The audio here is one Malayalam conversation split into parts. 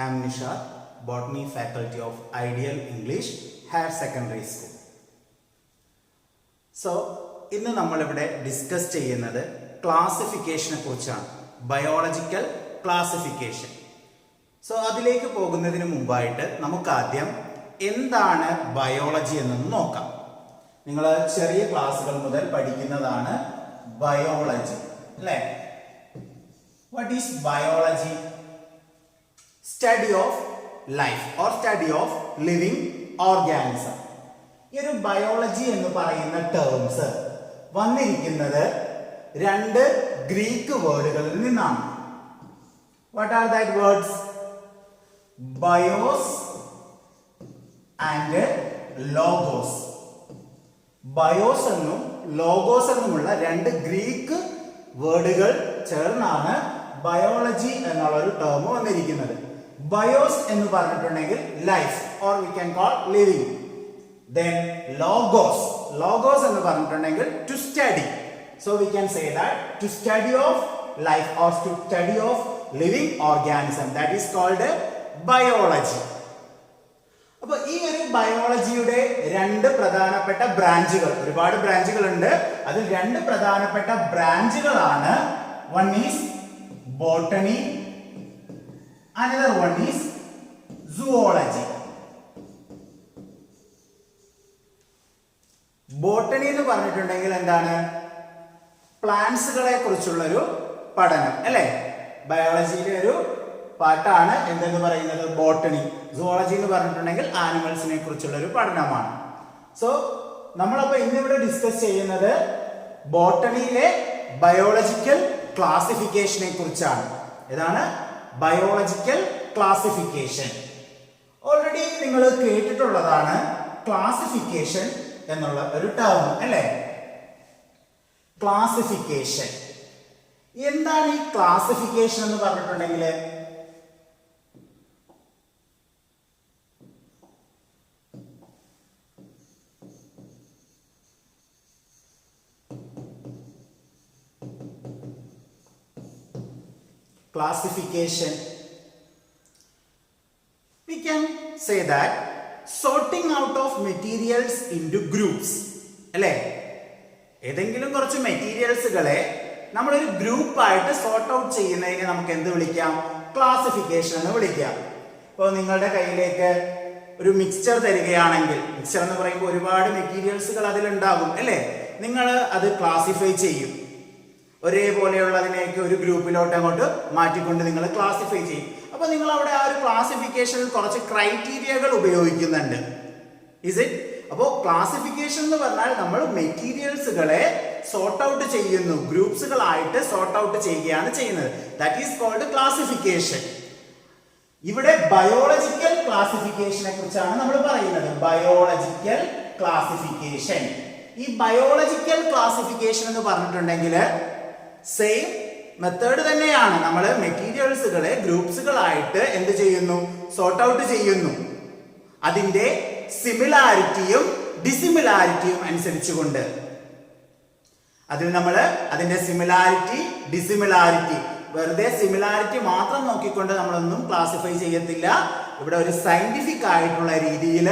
I am Nishad, Botany Faculty of Ideal English Higher Secondary School. So, ഇന്ന് നമ്മളിവിടെ ഡിസ്കസ് ചെയ്യുന്നത് ക്ലാസിഫിക്കേഷനെ കുറിച്ചാണ്. Biological classification. സോ അതിലേക്ക് പോകുന്നതിന് മുമ്പായിട്ട് നമുക്ക് ആദ്യം എന്താണ് ബയോളജി എന്നൊന്ന് നോക്കാം. നിങ്ങൾ ചെറിയ ക്ലാസ്സുകൾ മുതൽ പഠിക്കുന്നതാണ് ബയോളജി, അല്ലേ? What is biology? Study of life or study of living organism. ഈ ഒരു ബയോളജി എന്ന് പറയുന്ന ടേംസ് വന്നിരിക്കുന്നത് രണ്ട് ഗ്രീക്ക് വേർഡുകളിൽ നിന്നാണ്. What are that words? BIOS and logos. BIOS എന്നും ലോഗോസ് എന്നുമുള്ള രണ്ട് ഗ്രീക്ക് വേർഡുകൾ ചേർന്നാണ് ബയോളജി എന്നുള്ള ഒരു ടേം വന്നിരിക്കുന്നത്. ബയോസ് എന്ന് പറഞ്ഞിട്ടുണ്ടെങ്കിൽ life or we can call living. Then logos എന്ന് പറഞ്ഞിട്ടുണ്ടെങ്കിൽ to study. So we can say that to study of life or to study of living organism, that is called biology. അപ്പോൾ ഈ ഒരു ബയോളജിയുടെ രണ്ട് പ്രധാനപ്പെട്ട ബ്രാഞ്ചുകൾ, ഒരുപാട് ബ്രാഞ്ചുകൾ ഉണ്ട്, അതിൽ രണ്ട് പ്രധാനപ്പെട്ട ബ്രാഞ്ചുകളാണ്. One is botany, another one is zoology. Botany എന്ന് പറഞ്ഞിട്ടുണ്ടെങ്കിൽ എന്താണ്? പ്ലാന്റ്സുകളെ കുറിച്ചുള്ള ഒരു പഠനം, അല്ലെ? ബയോളജിയിലെ ഒരു പാർട്ടാണ് എന്തെന്ന് പറയുന്നത് ബോട്ടണി. സുവോളജി എന്ന് പറഞ്ഞിട്ടുണ്ടെങ്കിൽ ആനിമൽസിനെ കുറിച്ചുള്ള ഒരു പഠനമാണ്. സോ നമ്മളപ്പോ ഇന്നിവിടെ ഡിസ്കസ് ചെയ്യുന്നത് ബോട്ടണിയിലെ ബയോളജിക്കൽ ക്ലാസിഫിക്കേഷനെ കുറിച്ചാണ്. ഏതാണ് ബയോളജിക്കൽ ക്ലാസിഫിക്കേഷൻ? ഓൾറെഡി നിങ്ങൾ കേട്ടിട്ടുള്ളതാണ് ക്ലാസിഫിക്കേഷൻ എന്നുള്ള ഒരു ടേം, അല്ലേ? ക്ലാസിഫിക്കേഷൻ എന്താണ്? ഈ ക്ലാസിഫിക്കേഷൻ എന്ന് പറഞ്ഞിട്ടുണ്ടെങ്കിൽ classification, we can say that sorting out of materials into groups, അല്ലേ? ഏതെങ്കിലും കുറച്ച് മെറ്റീരിയൽസുകളെ നമ്മളൊരു ഗ്രൂപ്പായിട്ട് സോർട്ട് ഔട്ട് ചെയ്യുന്നതിനെ നമുക്ക് എന്ത് വിളിക്കാം? ക്ലാസിഫിക്കേഷൻ എന്ന് വിളിക്കാം. ഇപ്പോൾ നിങ്ങളുടെ കയ്യിലേക്ക് ഒരു മിക്സ്ചർ തരികയാണെങ്കിൽ, മിക്സ്ചർ എന്ന് പറയുമ്പോൾ ഒരുപാട് മെറ്റീരിയൽസുകൾ അതിലുണ്ടാകും, അല്ലേ? നിങ്ങൾ അത് ക്ലാസിഫൈ ചെയ്യും. ഒരേപോലെയുള്ളതിനെയൊക്കെ ഒരു ഗ്രൂപ്പിലോട്ട് അങ്ങോട്ട് മാറ്റിക്കൊണ്ട് നിങ്ങൾ ക്ലാസിഫൈ ചെയ്യും. അപ്പൊ നിങ്ങൾ അവിടെ ആ ഒരു ക്ലാസിഫിക്കേഷനിൽ കുറച്ച് ക്രൈറ്റീരിയകൾ ഉപയോഗിക്കുന്നുണ്ട്. Is it? അപ്പോൾ ക്ലാസിഫിക്കേഷൻ എന്ന് പറഞ്ഞാൽ നമ്മൾ മെറ്റീരിയൽസുകളെ സോർട്ട് ഔട്ട് ചെയ്യുന്നു, ഗ്രൂപ്പ്സുകളായിട്ട് സോർട്ട് ഔട്ട് ചെയ്യുകയാണ് ചെയ്യുന്നത്. That is called classification. ഇവിടെ ബയോളജിക്കൽ ക്ലാസിഫിക്കേഷനെ കുറിച്ചാണ് നമ്മൾ പറയുന്നത്. Biological classification. ഈ ബയോളജിക്കൽ ക്ലാസിഫിക്കേഷൻ എന്ന് പറഞ്ഞിട്ടുണ്ടെങ്കിൽ സെയിം മെത്തേഡ് തന്നെയാണ്. നമ്മൾ മെറ്റീരിയൽസുകളെ ഗ്രൂപ്പ്സുകളായിട്ട് എന്ത് ചെയ്യുന്നു? സോർട്ട് ഔട്ട് ചെയ്യുന്നു. അതിന്റെ സിമിലാരിറ്റിയും ഡിസിമിലാരിറ്റിയും അനുസരിച്ചുകൊണ്ട്. അതിൽ നമ്മൾ അതിന്റെ സിമിലാരിറ്റി, ഡിസിമിലാരിറ്റി, വെറുതെ സിമിലാരിറ്റി മാത്രം നോക്കിക്കൊണ്ട് നമ്മളൊന്നും ക്ലാസിഫൈ ചെയ്യത്തില്ല. ഇവിടെ ഒരു സയന്റിഫിക് ആയിട്ടുള്ള രീതിയിൽ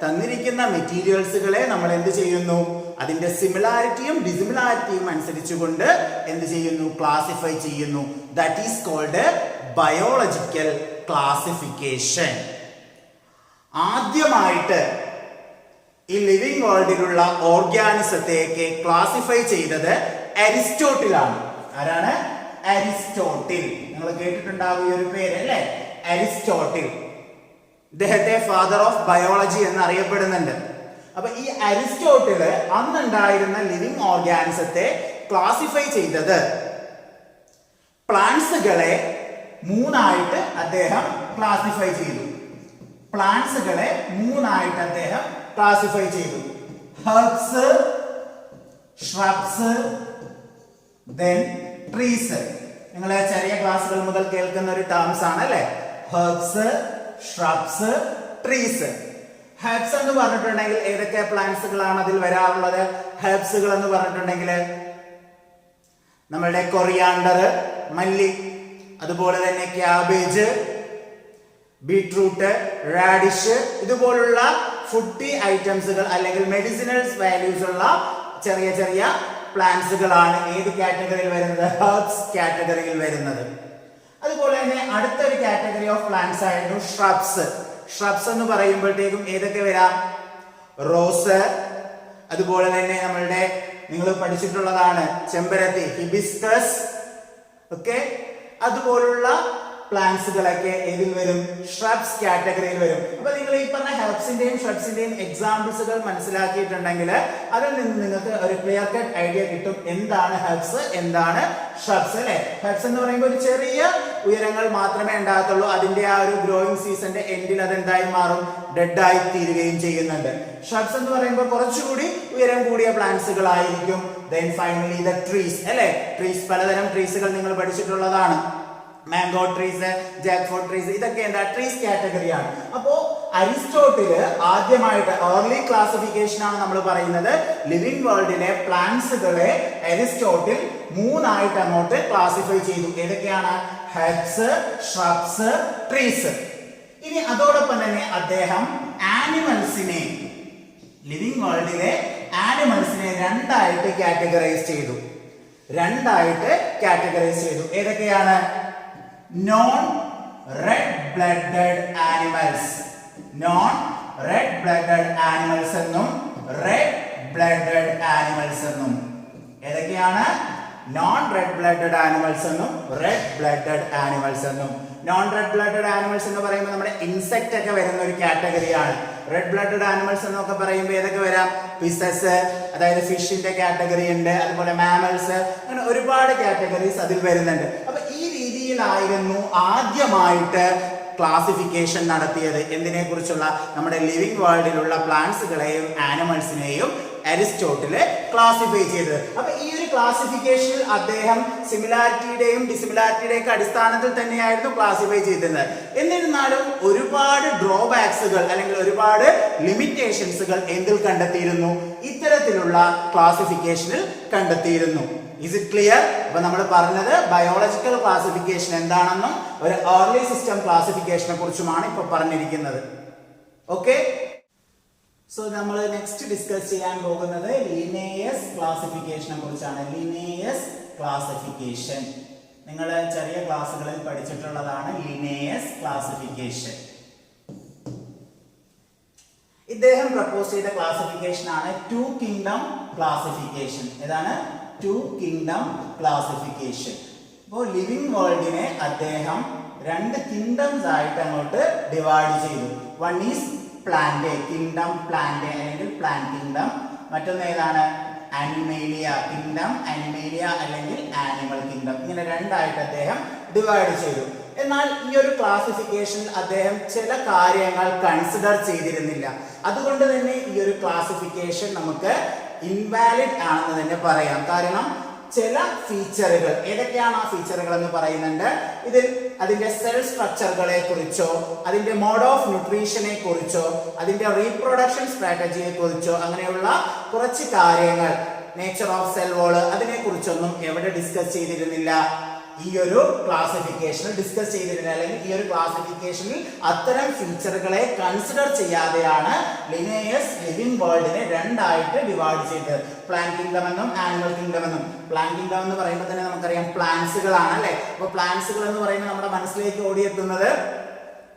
തന്നിരിക്കുന്ന മെറ്റീരിയൽസുകളെ നമ്മൾ എന്ത് ചെയ്യുന്നു? അതിന്റെ സിമിലാരിറ്റിയും ഡിസിമിലാരിറ്റിയും അനുസരിച്ചുകൊണ്ട് എന്ത് ചെയ്യുന്നു? ക്ലാസിഫൈ ചെയ്യുന്നു. That is called biological classification. ആദ്യമായിട്ട് ഈ ലിവിംഗ് വേൾഡിലുള്ള ഓർഗാനിസത്തെയൊക്കെ ക്ലാസിഫൈ ചെയ്തത് അരിസ്റ്റോട്ടിലാണ്. ആരാണ്? അരിസ്റ്റോട്ടിൽ. നിങ്ങൾ കേട്ടിട്ടുണ്ടാവും ഈ ഒരു പേര്, അല്ലേ? അരിസ്റ്റോട്ടിൽ. ഇദ്ദേഹത്തെ ഫാദർ ഓഫ് ബയോളജി എന്ന് അറിയപ്പെടുന്നുണ്ട്. അപ്പൊ ഈ അരിസ്റ്റോട്ടില് അന്നുണ്ടായിരുന്ന ലിവിംഗ് ഓർഗാനിസത്തെ ക്ലാസിഫൈ ചെയ്തത് പ്ലാന്റ്സുകളെ മൂന്നായിട്ട് അദ്ദേഹം ക്ലാസിഫൈ ചെയ്തു. പ്ലാന്റ്സുകളെ മൂന്നായിട്ട് അദ്ദേഹം ക്ലാസിഫൈ ചെയ്തു. Herbs, shrubs, then trees. നിങ്ങൾ ചെറിയ ക്ലാസ്സുകൾ മുതൽ കേൾക്കുന്ന ഒരു ടേംസ് ആണ്, അല്ലേ? Herbs, shrubs, trees. ഹെർബ്സ് എന്ന് പറഞ്ഞിട്ടുണ്ടെങ്കിൽ ഏതൊക്കെ പ്ലാന്റ്സുകളാണ് അതിൽ വരാറുള്ളത്? ഹെർബ്സുകൾ എന്ന് പറഞ്ഞിട്ടുണ്ടെങ്കിൽ നമ്മളുടെ കൊറിയാണ്ടർ, മല്ലി, അതുപോലെ തന്നെ ക്യാബേജ്, ബീട്രൂട്ട്, റാഡിഷ് ഇതുപോലുള്ള ഫുഡി ഐറ്റംസുകൾ അല്ലെങ്കിൽ മെഡിസിനൽ വാല്യൂസ് ഉള്ള ചെറിയ ചെറിയ പ്ലാന്റ്സുകളാണ് ഏത് കാറ്റഗറിയിൽ വരുന്നത്? ഹെർബ്സ് കാറ്റഗറിയിൽ വരുന്നത്. അതുപോലെ തന്നെ അടുത്തൊരു കാറ്റഗറി ഓഫ് പ്ലാന്റ്സ് ആയിരുന്നു ഷ്രബ്സ്. ഷ്രബ്സ് എന്ന് പറയുമ്പോഴത്തേക്കും ഏതൊക്കെ വരാം? റോസ്, അതുപോലെ തന്നെ നമ്മളുടെ നിങ്ങൾ പഠിച്ചിട്ടുള്ളതാണ് ചെമ്പരത്തി, ഹിബിസ്കസ്, ഓക്കെ, അതുപോലുള്ള പ്ലാന്റ്സുകളൊക്കെ ഏതിൽ വരും? ഷ്രബ്സ് കാറ്റഗറിയിൽ വരും. അപ്പൊ നിങ്ങൾ ഈ പറഞ്ഞ ഹെർബ്സിന്റെയും ഷ്രബ്സിന്റെയും എക്സാമ്പിൾസുകൾ മനസ്സിലാക്കിയിട്ടുണ്ടെങ്കിൽ അതിൽ നിന്ന് നിങ്ങൾക്ക് ഒരു ക്ലിയർ കട്ട് ഐഡിയ കിട്ടും എന്താണ് ഹെർബ്സ്, എന്താണ് ഷ്രബ്സ് അല്ലെ. ഹെർബ്സ് എന്ന് പറയുമ്പോൾ ഒരു ചെറിയ ഉയരങ്ങൾ മാത്രമേ ഉണ്ടാകത്തുള്ളൂ. അതിന്റെ ആ ഒരു ഗ്രോയിങ് സീസന്റെ എൻഡിൽ അത് എന്തായി മാറും? ഡെഡ് ആയി തീരുകയും ചെയ്യുന്നുണ്ട്. ഷ്രബ്സ് എന്ന് പറയുമ്പോൾ കുറച്ചുകൂടി ഉയരം കൂടിയ പ്ലാന്റ്സുകളായിരിക്കും. ദെൻ ഫൈനലി ദ ട്രീസ് അല്ലെ. ട്രീസ്, പലതരം ട്രീസുകൾ നിങ്ങൾ പഠിച്ചിട്ടുള്ളതാണ്. Mango trees, jackfruit trees, ഇതൊക്കെ എന്താ? ട്രീസ് കാറ്റഗറിയാണ്. അപ്പോ അരിസ്റ്റോട്ടില് ആദ്യമായിട്ട് ഏർലി ക്ലാസിഫിക്കേഷൻ ആണ് നമ്മൾ പറയുന്നത്. ലിവിംഗ് വേൾഡിലെ പ്ലാന്റ്സുകളെ അരിസ്റ്റോട്ടിൽ മൂന്നായിട്ട് അങ്ങോട്ട് ക്ലാസിഫൈ ചെയ്തു. ഏതൊക്കെയാണ്? Herbs, shrubs, trees. ഇനി അതോടൊപ്പം തന്നെ അദ്ദേഹം ആനിമൽസിനെ, ലിവിംഗ് വേൾഡിലെ ആനിമൽസിനെ രണ്ടായിട്ട് കാറ്റഗറൈസ് ചെയ്തു. ഏതൊക്കെയാണ്? നോൺ റെഡ് ബ്ലഡഡ് ആനിമൽസ്, എന്നും റെഡ് ബ്ലഡഡ് ആനിമൽസ് എന്നും. ഏതൊക്കെയാണ്? നോൺ റെഡ് ബ്ലഡഡ് ആനിമൽസ് എന്നും റെഡ് ബ്ലഡഡ് ആനിമൽസ് എന്നും. നോൺ റെഡ് ബ്ലഡഡ് ആനിമൽസ് എന്ന് പറയുമ്പോൾ നമ്മുടെ ഇൻസെക്ട് ഒക്കെ വരുന്ന ഒരു കാറ്റഗറിയാണ്. റെഡ് ബ്ലഡഡ് ആനിമൽസ് എന്നൊക്കെ പറയുമ്പോൾ ഏതൊക്കെ വരാം? ഫിഷസ്, അതായത് ഫിഷിന്റെ കാറ്റഗറി ഉണ്ട്, അതുപോലെ മാമൽസ്, അങ്ങനെ ഒരുപാട് കാറ്റഗറീസ് അതിൽ വരുന്നുണ്ട്. അപ്പൊ ഈ രീതിയിലായിരുന്നു ആദ്യമായിട്ട് ക്ലാസിഫിക്കേഷൻ നടത്തിയത്. എന്തിനെ കുറിച്ചുള്ള? നമ്മുടെ ലിവിംഗ് വേൾഡിലുള്ള പ്ലാന്റ്സുകളെയും ആനിമൽസിനെയും അരിസ്റ്റോട്ടില് ക്ലാസിഫൈ ചെയ്തത്. അപ്പൊ ഈ ഒരു ക്ലാസിഫിക്കേഷനിൽ അദ്ദേഹം സിമിലാരിറ്റിയുടെയും ഡിസിമിലാരിറ്റിയുടെയും ഒക്കെ അടിസ്ഥാനത്തിൽ തന്നെയായിരുന്നു ക്ലാസിഫൈ ചെയ്തിരുന്നത്. എന്നിരുന്നാലും ഒരുപാട് ഡ്രോബാക്സുകൾ അല്ലെങ്കിൽ ഒരുപാട് ലിമിറ്റേഷൻസുകൾ എന്തിൽ കണ്ടെത്തിയിരുന്നു? ഇത്തരത്തിലുള്ള ക്ലാസിഫിക്കേഷനിൽ കണ്ടെത്തിയിരുന്നു. Is it clear? അപ്പൊ നമ്മൾ പറഞ്ഞത് ബയോളജിക്കൽ ക്ലാസിഫിക്കേഷൻ എന്താണെന്നും ഒരു ഏർലി സിസ്റ്റം ക്ലാസിഫിക്കേഷനെ കുറിച്ചുമാണ് ഇപ്പൊ പറഞ്ഞിരിക്കുന്നത്. ഓക്കെ, സോ നമ്മൾ നെക്സ്റ്റ് ഡിസ്കസ് ചെയ്യാൻ പോകുന്നത് ലിനേയസ് ക്ലാസിഫിക്കേഷനെ കുറിച്ചാണ്. ലിനേയസ് ക്ലാസിഫിക്കേഷൻ നിങ്ങൾ ചെറിയ ക്ലാസ്സുകളിൽ പഠിച്ചിട്ടുള്ളതാണ്. ലിനേയസ് ക്ലാസിഫിക്കേഷൻ ഇദ്ദേഹം പ്രപ്പോസ് ചെയ്ത ക്ലാസിഫിക്കേഷൻ ആണ് ടു കിങ്ഡം ക്ലാസിഫിക്കേഷൻ. ഏതാണ്? Two kingdom classification. അപ്പോൾ ലിവിംഗ് വേൾഡിനെ അദ്ദേഹം രണ്ട് കിങ്ഡംസ് ആയിട്ട് അങ്ങോട്ട് ഡിവൈഡ് ചെയ്തു. One is plant, kingdom plant അല്ലെങ്കിൽ പ്ലാന്റ് കിങ്ഡം. മറ്റൊന്ന് ഏതാണ്? ആനിമേലിയ കിങ്ഡം, ആനിമേലിയ അല്ലെങ്കിൽ ആനിമൽ കിങ്ഡം. ഇങ്ങനെ രണ്ടായിട്ട് അദ്ദേഹം ഡിവൈഡ് ചെയ്തു. എന്നാൽ ഈ ഒരു ക്ലാസിഫിക്കേഷനിൽ അദ്ദേഹം ചില കാര്യങ്ങൾ കൺസിഡർ ചെയ്തിരുന്നില്ല. അതുകൊണ്ട് തന്നെ ഈ ഒരു ക്ലാസിഫിക്കേഷൻ നമുക്ക് ഇൻവാലിഡ് ആണെന്ന് തന്നെ പറയാം. കാരണം ചില ഫീച്ചറുകൾ, ഏതൊക്കെയാണ് ആ ഫീച്ചറുകൾ എന്ന് പറയുന്നുണ്ട്. ഇതിൽ അതിന്റെ സെൽ സ്ട്രക്ചറുകളെ കുറിച്ചോ, അതിന്റെ മോഡ് ഓഫ് ന്യൂട്രീഷനെ കുറിച്ചോ, അതിന്റെ റീപ്രൊഡക്ഷൻ സ്ട്രാറ്റജിയെ കുറിച്ചോ, അങ്ങനെയുള്ള കുറച്ച് കാര്യങ്ങൾ, നേച്ചർ ഓഫ് സെൽ വോള്, അതിനെ കുറിച്ചൊന്നും എവിടെ ഡിസ്കസ് ചെയ്തിരുന്നില്ല? ഈ ഒരു ക്ലാസിഫിക്കേഷനിൽ ഡിസ്കസ് ചെയ്തിരുന്നില്ല. അല്ലെങ്കിൽ ഈ ഒരു ക്ലാസിഫിക്കേഷനിൽ അത്തരം ഫീച്ചറുകളെ കൺസിഡർ ചെയ്യാതെയാണ് ലിനേയസ് ലിവിംഗ് വേൾഡിനെ രണ്ടായിട്ട് ഡിവൈഡ് ചെയ്തത്. പ്ലാന്റ് കിങ്ഡം എന്നും ആനിമൽ കിങ്ഡം എന്നും. പ്ലാന്റ് കിങ്ഡം എന്ന് പറയുമ്പോൾ തന്നെ നമുക്കറിയാം പ്ലാന്റ്സുകളാണ് അല്ലെ. അപ്പൊ പ്ലാന്റ്സുകൾ എന്ന് പറയുമ്പോൾ നമ്മുടെ മനസ്സിലേക്ക് ഓടിയെത്തുന്നത്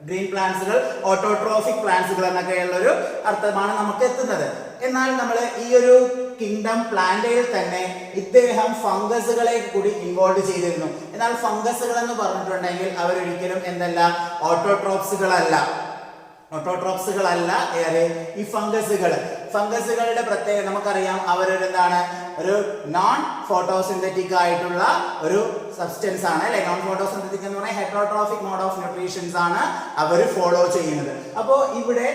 ഗ്രീൻ പ്ലാന്റ്സുകൾ, ഓട്ടോട്രോഫിക് പ്ലാന്റ്സുകൾ എന്നൊക്കെയുള്ള ഒരു അർത്ഥമാണ് നമുക്ക് എത്തുന്നത്. എന്നാൽ നമ്മൾ ഈ ഒരു കിങ്ഡം പ്ലാന്റയിൽ തന്നെ ഇദ്ദേഹം ഫംഗസുകളെ കൂടി ഇൻവോൾവ് ചെയ്തിരുന്നു. എന്നാൽ ഫംഗസുകൾ എന്ന് പറഞ്ഞിട്ടുണ്ടെങ്കിൽ അവരൊരിക്കലും എന്തല്ല? ഓട്ടോട്രോപ്സുകളല്ല. ഈ ഫംഗസുകളുടെ പ്രത്യേകത നമുക്കറിയാം. അവരൊരു എന്താണ്? ഒരു നോൺ ഫോട്ടോസിന്തറ്റിക് ആയിട്ടുള്ള ഒരു സബ്സ്റ്റൻസ് ആണ് അല്ലെ. നോൺ ഫോട്ടോസിന്തറ്റിക് എന്ന് പറഞ്ഞാൽ ഹെറ്ററോട്രോഫിക് മോഡ് ഓഫ് ന്യൂട്രീഷൻസ് ആണ് അവർ ഫോളോ ചെയ്യുന്നത്. അപ്പോൾ ഇവിടെ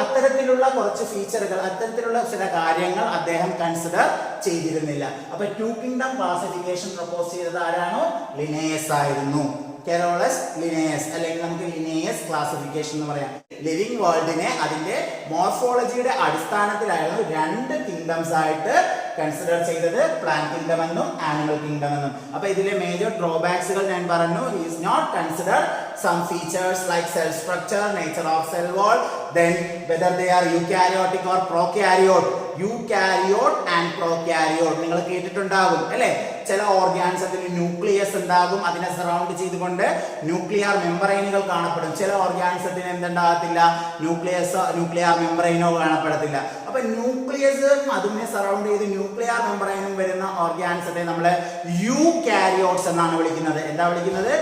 അത്തരത്തിലുള്ള കുറച്ച് ഫീച്ചറുകൾ, അത്തരത്തിലുള്ള ചില കാര്യങ്ങൾ അദ്ദേഹം കൺസിഡർ ചെയ്തിരുന്നില്ല. അപ്പൊ ടു കിങ്ഡം ക്ലാസിഫിക്കേഷൻ പ്രപ്പോസ് ചെയ്തത് ആരാണോ? ലിനേയസ് ആയിരുന്നു. കെറോളസ് ലിനേയസ് അല്ലെങ്കിൽ നമുക്ക് ലിനേയസ് ക്ലാസിഫിക്കേഷൻ എന്ന് പറയാം. ലിവിംഗ് വേൾഡിനെ അതിന്റെ മോർഫോളജിയുടെ അടിസ്ഥാനത്തിലായിരുന്നു രണ്ട് കിങ്ഡംസ് ആയിട്ട് കൺസിഡർ ചെയ്തത്. പ്ലാന്റ് കിങ്ഡം എന്നും ആനിമൽ കിങ്ഡം എന്നും. അപ്പൊ ഇതിലെ മേജർ ഡ്രോബാക്സുകൾ ഞാൻ പറഞ്ഞു. Is not consider some features like cell structure, nature of cell wall, then whether they are eukaryotic or prokaryote. Eukaryote and prokaryote നിങ്ങൾ കേട്ടിട്ടുണ്ടാകും അല്ലേ? ചില ഓർഗാനിസത്തിന് ന്യൂക്ലിയസ് ഉണ്ടാകും, അതിനെ സറൗണ്ട് ചെയ്തുകൊണ്ട് ന്യൂക്ലിയർ മെമ്പറൈനുകൾ കാണപ്പെടും. ചില ഓർഗാനിസത്തിന് എന്തുണ്ടാകത്തില്ല, ന്യൂക്ലിയർ മെമ്പറൈനോ കാണപ്പെടത്തില്ല. അപ്പൊ ന്യൂക്ലിയസും അതിനെ സറൗണ്ട് ചെയ്ത് ന്യൂക്ലിയർ മെമ്പറൈനും വരുന്ന ഓർഗാനിസത്തെ നമ്മൾ യൂകാരിയോട്സ് എന്നാണ് വിളിക്കുന്നത്. എന്താ വിളിക്കുന്നത്?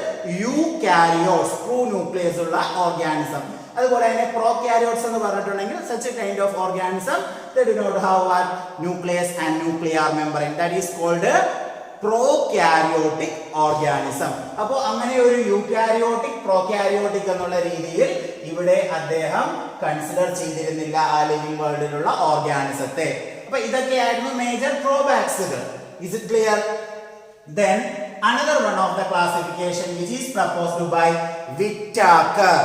യൂകാരിയോട്സ്, ട്രൂ ന്യൂക്ലിയസ് ഉള്ള ഓർഗാനിസം. അതുപോലെ തന്നെ പ്രോകാരിയോട്സ് എന്ന് പറഞ്ഞിട്ടുണ്ടെങ്കിൽ such a kind of organism they do not have a nucleus and nuclear membrane, that is called prokaryotic organism. അപ്പോൾ അങ്ങനെ ഒരു യൂകാരിയോട്ടിക് പ്രോകാരിയോട്ടിക് എന്നുള്ള രീതിയിൽ ഇവിടെ അദ്ദേഹം കൺസിഡർ ചെയ്തിരുന്നില്ല ആ ലിവിംഗ് വേൾഡിലുള്ള ഓർഗാനിസത്തെ. അപ്പൊ ഇതൊക്കെയായിരുന്നു major ഡ്രോബാക്സുകൾ. Is it clear? Then another one of the classification which is proposed by Whittaker.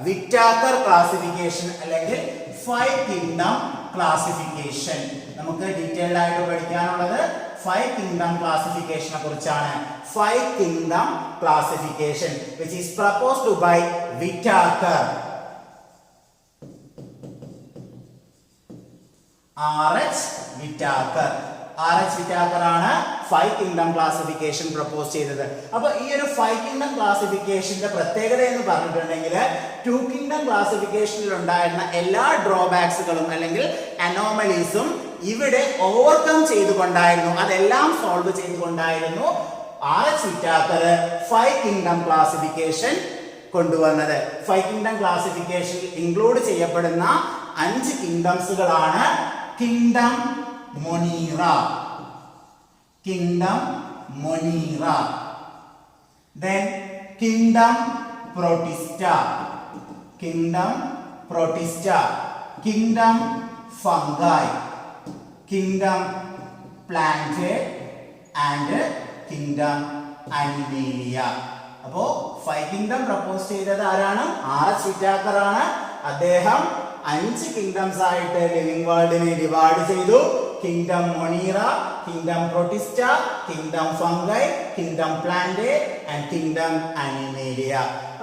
Whittaker classification അല്ലെങ്കിൽ 5 kingdom classification. നമുക്ക് ഡീറ്റെയിൽഡ് ആയിട്ട് പഠിക്കാനുള്ളത് 5 kingdom classification കുറിച്ചാണ്. 5 kingdom classification which is proposed by Whittaker. R.H. Whittaker. R.H. Whittaker ആണ് 5 kingdom classification പ്രപ്പോസ് ചെയ്തത്. അപ്പൊ ഈ ഒരു 5 kingdom classificationന്റെ പ്രത്യേകത എന്ന് പറഞ്ഞിട്ടുണ്ടെങ്കിൽ 2 kingdom classificationൽ ഉണ്ടായിരുന്ന എല്ലാ ഡ്രോബാക്സുകളും അല്ലെങ്കിൽ അനോമലീസും ഇവിടെ ഓവർകം ചെയ്തുകൊണ്ടായിരുന്നു, അതെല്ലാം solve ചെയ്തുകൊണ്ടായിരുന്നു R.H. Whittaker 5 kingdom classification കൊണ്ടുവന്നത്. 5 kingdom classification ഇൻക്ലൂഡ് ചെയ്യപ്പെടുന്ന 5 കിങ്ഡംസുകളാണ് kingdom Monera, Kingdom Monera, then Kingdom Protista, Kingdom Protista, Kingdom Fungi, Kingdom Plantae and Kingdom Animalia. അപ്പോൾ 5 kingdom പ്രപ്പോസ് ചെയ്തത് ആരാണ്? R.H. Whittaker ആണ്. അദ്ദേഹം 5 കിങ്ഡംസ് ആയിട്ട് ലിവിംഗ് വേൾഡിനെ ഡിവൈഡ് ചെയ്തു. Kingdom Monera, kingdom Protista, kingdom fungi, kingdom Plantae and kingdom Animalia.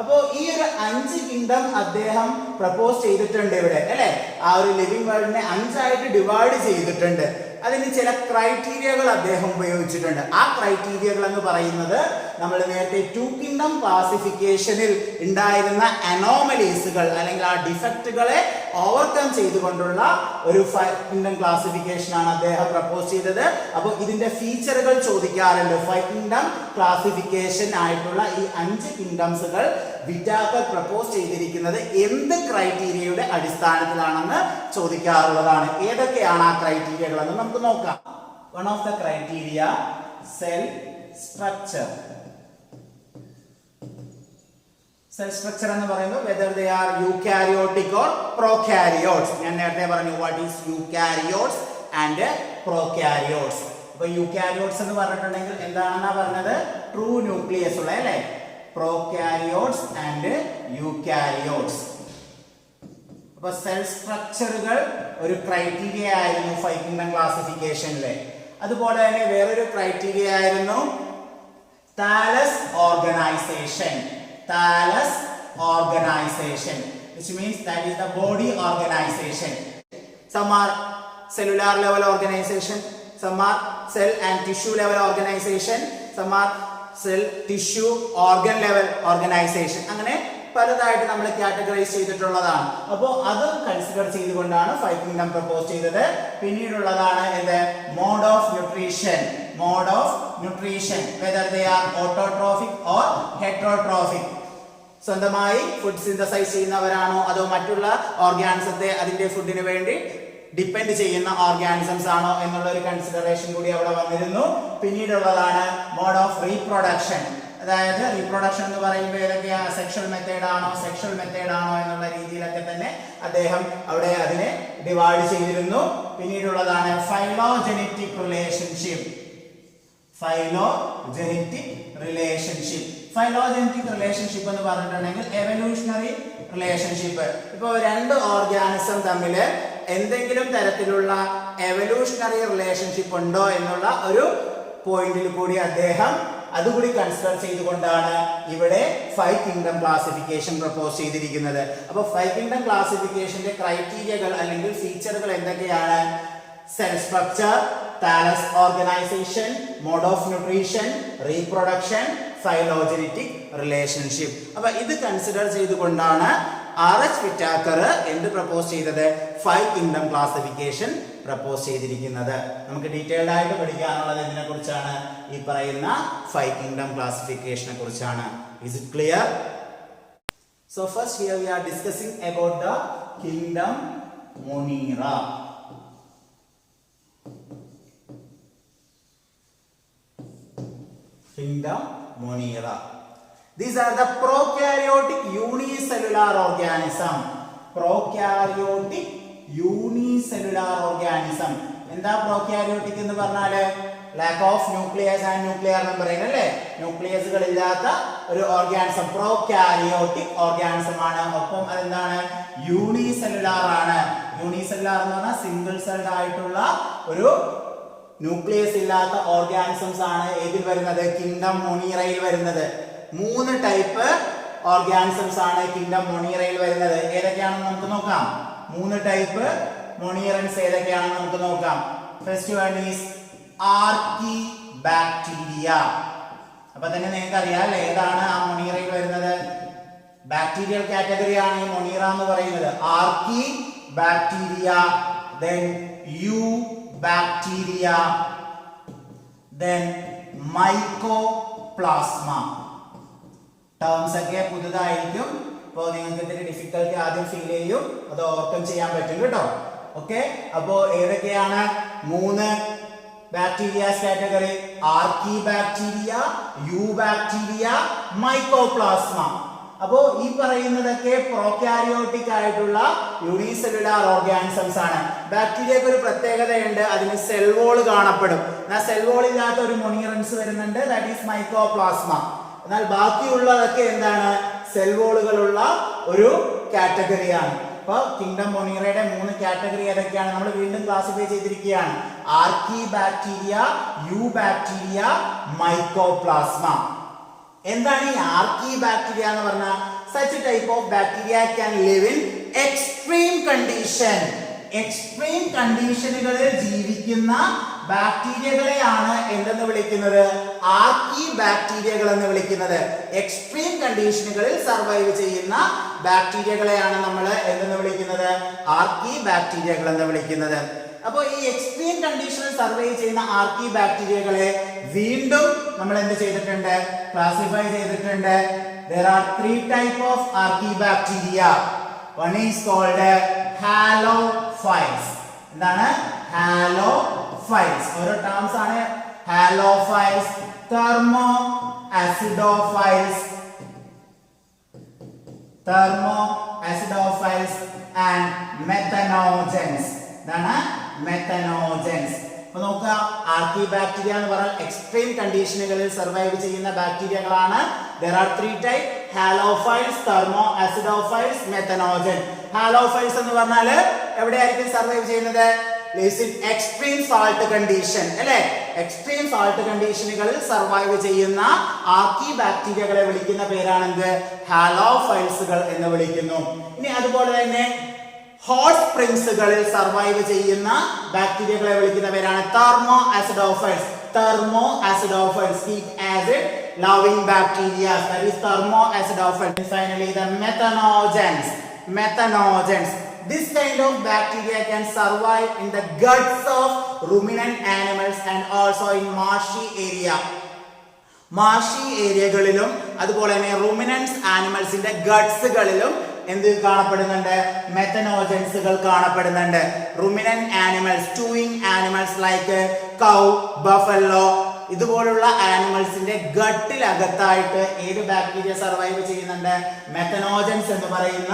അപ്പോൾ ഈ ഒരു 5 കിങ്ഡം അദ്ദേഹം പ്രപ്പോസ് ചെയ്തിട്ടുണ്ട് ഇവിടെ അല്ലെ. ആ ഒരു ലിവിംഗ് വേൾഡിനെ 5 ആയിട്ട് ഡിവൈഡ് ചെയ്തിട്ടുണ്ട്. അതിന് ചില ക്രൈറ്റീരിയകൾ അദ്ദേഹം ഉപയോഗിച്ചിട്ടുണ്ട്. ആ ക്രൈറ്റീരിയകൾ എന്ന് പറയുന്നത് നമ്മൾ നേരത്തെ 2 കിങ്ഡം ക്ലാസിഫിക്കേഷനിൽ ഉണ്ടായിരുന്ന അനോമലീസുകൾ അല്ലെങ്കിൽ ആ ഡിഫക്റ്റുകളെ ഓവർകം ചെയ്തുകൊണ്ടുള്ള ഒരു 5 കിങ്ഡം ക്ലാസിഫിക്കേഷൻ ആണ് അദ്ദേഹം പ്രപ്പോസ് ചെയ്തത്. അപ്പോൾ ഇതിന്റെ ഫീച്ചറുകൾ ചോദിക്കാറുണ്ട്. 5 കിങ്ഡം ക്ലാസിഫിക്കേഷൻ ആയിട്ടുള്ള ഈ 5 കിങ്ഡംസുകൾ വിറ്റാക്കർ പ്രപ്പോസ് ചെയ്തിരിക്കുന്നത് എന്ത് ക്രൈറ്റീരിയയുടെ അടിസ്ഥാനത്തിലാണെന്ന് ചോദിക്കാറുള്ളതാണ്. ഏതൊക്കെയാണ് ആ ക്രൈറ്റീരിയകൾ എന്ന് നമുക്ക് നോക്കാം. One of the criteria cell structure. Cell structure എന്ന് പറയുന്നത് whether they are eukaryotic or prokaryotes. ഞാൻ നേരത്തെ പറഞ്ഞു what is eukaryotes and prokaryotes. അപ്പോൾ eukaryotes എന്ന് പറഞ്ഞിട്ടുണ്ടെങ്കിൽ എന്താണെന്നാ പറഞ്ഞത്? ട്രൂ ന്യൂക്ലിയസ് ഉള്ള അല്ലേ. prokaryotes and eukaryotes. അപ്പോൾ സെൽ സ്ട്രക്ചറുകൾ ഒരു ക്രൈറ്റീരിയ ആയിരുന്നു 5 കിങ്ഡം ക്ലാസിഫിക്കേഷനിലെ. അതുപോലെ തന്നെ വേറൊരു ക്രൈറ്റീരിയ ആയിരുന്നു Thales organisation. Thallus organization, which means that is the body organization. Some are cellular level organization, some are cell and tissue level organization, some are cell tissue organ level organization. അങ്ങനെ പലതായിട്ട് നമ്മൾ കാറ്റഗറൈസ് ചെയ്തിട്ടുള്ളതാണ്. അപ്പോൾ അത് കൺസിഡർ ചെയ്തുകൊണ്ടാണ് 5 കിങ്ഡം പ്രപ്പോസ് ചെയ്തത്. പിന്നീടുള്ളതാണ് എന്ത്? Mode of nutrition. Mode of nutrition whether they are autotrophic or heterotrophic. സ്വന്തമായി ഫുഡ് സിന്തസൈസ് ചെയ്യുന്നവരാണോ അതോ മറ്റുള്ള ഓർഗാനിസത്തെ അതിന്റെ ഫുഡിന് വേണ്ടി ഡിപ്പെൻഡ് ചെയ്യുന്ന ഓർഗാനിസംസ് ആണോ എന്നുള്ള ഒരു കൺസിഡറേഷൻ കൂടി അവിടെ വന്നിരുന്നു. പിന്നീടുള്ളതാണ് മോഡ് ഓഫ് റീപ്രൊഡക്ഷൻ. അതായത് റീപ്രൊഡക്ഷൻ എന്ന് പറയുമ്പോൾ ഏതൊക്കെയാ? സെക്ഷൽ മെത്തേഡ് ആണോ എന്നുള്ള രീതിയിലൊക്കെ തന്നെ അദ്ദേഹം അവിടെ അതിനെ ഡിവൈഡ് ചെയ്തിരുന്നു. പിന്നീടുള്ളതാണ് ഫൈലോജനറ്റിക് റിലേഷൻഷിപ്പ്. ഫൈലോജനറ്റിക് റിലേഷൻഷിപ്പ് എന്ന് പറഞ്ഞിട്ടുണ്ടെങ്കിൽ എവല്യൂഷണറി റിലേഷൻഷിപ്പ്. ഇപ്പോൾ 2 ഓർഗാനിസം തമ്മിൽ എന്തെങ്കിലും തരത്തിലുള്ള എവല്യൂഷണറി റിലേഷൻഷിപ്പ് ഉണ്ടോ എന്നുള്ള ഒരു പോയിന്റിൽ കൂടി അദ്ദേഹം അതുകൂടി കൺസിഡർ ചെയ്തുകൊണ്ടാണ് ഇവിടെ 5 കിങ്ഡം ക്ലാസിഫിക്കേഷൻ പ്രപ്പോസ് ചെയ്തിരിക്കുന്നത്. അപ്പോൾ 5 കിങ്ഡം ക്ലാസിഫിക്കേഷന്റെ ക്രൈറ്റീരിയകൾ അല്ലെങ്കിൽ ഫീച്ചറുകൾ എന്തൊക്കെയാണ്? Cell structure, thallus organisation, mode of nutrition, reproduction, phylogenetic relationship. അപ്പൊ ഇത് കൺസിഡർ ചെയ്തുകൊണ്ടാണ് R.H. വിറ്റാക്കർ എന്ത് പ്രപ്പോസ് ചെയ്തത്? 5 കിങ്ഡം ക്ലാസിഫിക്കേഷൻ പ്രപ്പോസ് ചെയ്തിരിക്കുന്നത്. നമുക്ക് ഡീറ്റെയിൽഡ് ആയിട്ട് പഠിക്കാനുള്ളത് ഇതിനെ കുറിച്ചാണ്, ഈ പറയുന്ന 5 കിങ്ഡം ക്ലാസിഫിക്കേഷനെ കുറിച്ചാണ്. Is it clear? So first here we are discussing about the kingdom Monera. Kingdom Monera. These are the prokaryotic unicellular organism. Prokaryotic unicellular organism. എന്താ prokaryotic എന്ന് പറഞ്ഞാല്? lack of nucleus and nuclear membrane അല്ലേ? ന്യൂക്ലിയസുകൾ ഇല്ലാത്ത ഒരു ഓർഗാനിസം prokaryotic organism ആണ്. ഒപ്പം അതെന്താണ്? യൂണിസെല്ലുലാർ ആണ്. യൂണിസെല്ലുലാർ എന്ന് പറഞ്ഞാൽ സിംഗിൾ സെൽഡ് ആയിട്ടുള്ള ഒരു ന്യൂക്ലിയസ് ഇല്ലാത്ത ഓർഗാനിസംസ് ആണ് ഏതിൽ വരുന്നത്? കിങ്ഡം മൊണീറയിൽ വരുന്നത്. 3 ടൈപ്പ് ഓർഗാനിസംസ് ആണ് കിങ്ഡം മൊണീറയിൽ വരുന്നത്. ഏതൊക്കെയാണെന്ന് നമുക്ക് നോക്കാം. 3 ടൈപ്പ് മൊണീറൻസ് ഏതൊക്കെയാണെന്ന് നമുക്ക് നോക്കാം. First one is archaebacteria. അപ്പൊ തന്നെ നിങ്ങൾക്ക് അറിയാം അല്ലേ ഏതാണ് ആ മൊണീറയിൽ വരുന്നത്? ബാക്ടീരിയൽ കാറ്റഗറി ആണ് ഈ മൊണീറ എന്ന് പറയുന്നത്. ആർക്കിബാക്ടീരിയ, then Eubacteria, then Mycoplasma. Terms ഒക്കെ പുതുതായിരിക്കും, അപ്പോൾ നിങ്ങൾക്ക് ഇതിന്റെ ഡിഫിക്കൽട്ടി ആദ്യം ഫീൽ ചെയ്യും, അത് ഓവർകം ചെയ്യാൻ പറ്റും കേട്ടോ. ഓക്കെ, അപ്പോ ഏതൊക്കെയാണ് 3 ബാക്ടീരിയാസ് കാറ്റഗറി? ആർക്കിബാക്ടീരിയ, യൂബാക്ടീരിയ, മൈക്കോപ്ലാസ്മ. അപ്പോ ഈ പറയുന്നതൊക്കെ പ്രോകാരിയോട്ടിക് ആയിട്ടുള്ള യൂണിസെല്ലുലാർ ഓർഗാനിസംസ് ആണ്. ബാക്ടീരിയക്ക് ഒരു പ്രത്യേകതയുണ്ട്, അതിന് സെൽ വോൾ കാണപ്പെടും. എന്നാൽ സെൽ വോൾ ഇല്ലാത്ത ഒരു മൊണീറൻസ് വരുന്നുണ്ട്, ദാറ്റ് ഈസ് മൈക്കോപ്ലാസ്മ. എന്നാൽ ബാക്കിയുള്ളതൊക്കെ എന്താണ്? സെൽ വോളുകളുള്ള ഒരു കാറ്റഗറിയാണ്. അപ്പൊ കിങ്ഡം മൊണീറയുടെ 3 കാറ്റഗറി ഏതൊക്കെയാണ് നമ്മൾ വീണ്ടും ക്ലാസിഫൈ ചെയ്തിരിക്കുകയാണ്. ആർക്കിബാക്ടീരിയ, യൂബാക്ടീരിയ, മൈക്കോപ്ലാസ്മ. എന്താണ് ഈ ആർക്കിബാക്ടീരിയ എന്ന് പറഞ്ഞാൽ? such a type of bacteria can live in extreme condition. Extreme കണ്ടീഷനുകളിൽ ജീവിക്കുന്ന ബാക്ടീരിയകളെയാണ് എന്തെന്ന് വിളിക്കുന്നത്? ആർക്കിബാക്ടീരിയകൾ എന്ന് വിളിക്കുന്നത്. എക്സ്ട്രീം കണ്ടീഷനുകളിൽ സർവൈവ് ചെയ്യുന്ന ബാക്ടീരിയകളെയാണ് നമ്മൾ എന്തെന്ന് വിളിക്കുന്നത്? ആർക്കിബാക്ടീരിയകൾ എന്ന് വിളിക്കുന്നത്. അപ്പോൾ ഈ എക്സ്ട്രീം കണ്ടീഷനിൽ സർവൈവ് ചെയ്യുന്ന ആർക്കിബാക്ടീരിയകളെ വീണ്ടും നമ്മൾ എന്ത് ചെയ്തിട്ടുണ്ട്? ക്ലാസിഫൈ ചെയ്തിട്ടുണ്ട്. There are 3 types of archibacteria. One is called halophiles. എന്താണ്? halophiles. ഓരോ ടേംസ് ആണ്. halophiles, thermoacidophiles, and methanogens. എന്താണ്? methanogens. അപ്പൊ നോക്കുക, ആർക്കിബാക്ടീരിയ എന്ന് പറഞ്ഞാൽ എക്സ്ട്രീം കണ്ടീഷനുകളിൽ സർവൈവ് ചെയ്യുന്ന ബാക്ടീരിയകളാണ്. There are 3 types: halophiles, thermoacidophiles, methanogens. halophiles എന്ന് പറഞ്ഞാൽ എവിടെയായിരിക്കും സർവൈവ് ചെയ്യുന്നത്? എക്സ്ട്രീം സാൾട്ട് കണ്ടീഷൻ അല്ലെ? എക്സ്ട്രീം സാൾട്ട് കണ്ടീഷനുകളിൽ സർവൈവ് ചെയ്യുന്ന ആർക്കിബാക്ടീരിയകളെ വിളിക്കുന്ന പേരാണെന്ത്? ഹാലോഫൈൽസുകൾ എന്ന് വിളിക്കുന്നു. ഇനി അതുപോലെ തന്നെ ഹോട്ട് സ്പ്രിങ്സുകളിൽ സർവൈവ് ചെയ്യുന്ന ബാക്ടീരിയകളെ വിളിക്കുന്ന പേരാണ് thermoacidophiles. Thermoacidophiles, heat acid loving bacteria, that is thermoacidophiles. And finally the methanogens. This kind of bacteria can survive in the guts of ruminant animals and also in marshy area. Marshy ഏരിയകളിലും അതുപോലെ തന്നെ റുമിനൻസ് ആനിമൽസിന്റെ ഗട്ട്സുകളിലും എന്ത് കാണപ്പെടുന്നുണ്ട്? മെത്തനോജൻസുകൾ കാണപ്പെടുന്നുണ്ട്. Ruminant animals, chewing animals like cow, buffalo, ഇതുപോലുള്ള ആനിമൽസിന്റെ ഗട്ടിലകത്തായിട്ട് ഏത് ബാക്ടീരിയ സർവൈവ് ചെയ്യുന്നുണ്ട്? മെത്തനോജൻസ് എന്ന് പറയുന്ന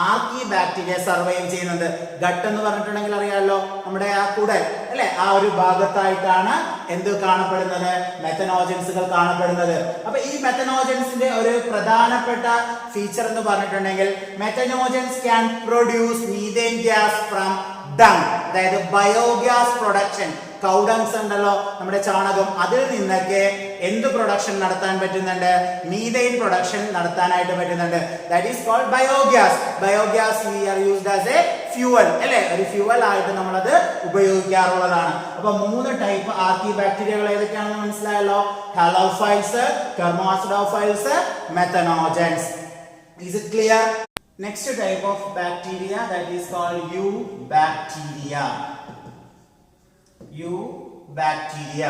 ആർക്കി ബാക്ടീരിയ സർവൈവ് ചെയ്യുന്നുണ്ട്. ഗട്ട് എന്ന് പറഞ്ഞിട്ടുണ്ടെങ്കിൽ അറിയാമല്ലോ, നമ്മുടെ ആ കുടൽ അല്ലെ, ആ ഒരു ഭാഗത്തായിട്ടാണ് എന്ത് കാണപ്പെടുന്നത്? മെത്തനോജൻസുകൾ കാണപ്പെടുന്നത്. അപ്പൊ ഈ മെത്തനോജൻസിന്റെ ഒരു പ്രധാനപ്പെട്ട ഫീച്ചർ എന്ന് പറഞ്ഞിട്ടുണ്ടെങ്കിൽ methanogens can produce methane gas from dung. അതായത് ബയോഗ്യാസ് പ്രൊഡക്ഷൻ, കൗഡങ്സ് ഉണ്ടല്ലോ നമ്മുടെ ചാണകം, അതിൽ നിന്നൊക്കെ എന്ത് പ്രൊഡക്ഷൻ നടത്താൻ പറ്റുന്നുണ്ട്? മീഥെയ്ൻ പ്രൊഡക്ഷൻ നടത്താനായിട്ട് പറ്റുന്നുണ്ട്. That is called biogas. Biogas we are used as a fuel അല്ലേ, ഒരു ഫ്യൂവൽ ആയിട്ട് നമ്മളത് ഉപയോഗിക്കാറുള്ളതാണ്. അപ്പൊ 3 ടൈപ്പ് ആർക്കിബാക്ടീരിയകൾ ഏതൊക്കെയാണെന്ന് മനസ്സിലായല്ലോ? Halophiles, thermoacidophiles, methanogens. Is it clear? Next type of bacteria, that is called eubacteria. Eubacteria.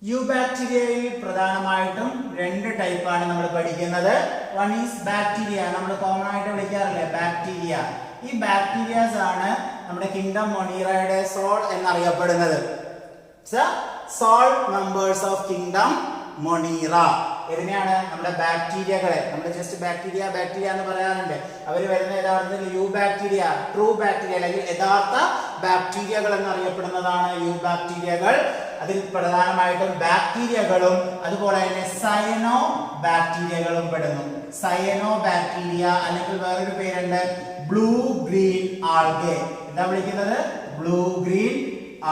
Eubacteriaയിൽ പ്രധാനമായിട്ടും 2 ടൈപ്പാണ് നമ്മൾ പഠിക്കുന്നത്. One is bacteria, നമ്മൾ കോമൺ ആയിട്ട് വിളിക്കാറില്ലേ ബാക്ടീരിയ. ഈ ബാക്ടീരിയാസ് ആണ് നമ്മുടെ കിങ്ഡം മൊണീറയുടെ സോൾ എന്നറിയപ്പെടുന്നത്. Sole members of kingdom Monera. ഇതിനെയാണ് നമ്മുടെ ബാക്ടീരിയകളെ, നമ്മൾ ജസ്റ്റ് ബാക്ടീരിയ എന്ന് പറയാറുണ്ട്. അവർ വരുന്ന യഥാർത്ഥത്തിൽ യു ബാക്ടീരിയ, ട്രൂ ബാക്ടീരിയ അല്ലെങ്കിൽ യഥാർത്ഥ ബാക്ടീരിയകൾ എന്നറിയപ്പെടുന്നതാണ് യു ബാക്ടീരിയകൾ. അതിൽ പ്രധാനമായിട്ടും ബാക്ടീരിയകളും അതുപോലെ തന്നെ സയനോ ബാക്ടീരിയകളും പെടുന്നു. സയനോ ബാക്ടീരിയ അല്ലെങ്കിൽ വേറൊരു പേരുണ്ട് ബ്ലൂ ഗ്രീൻ ആൽഗെ. എന്താ വിളിക്കുന്നത്? Blue green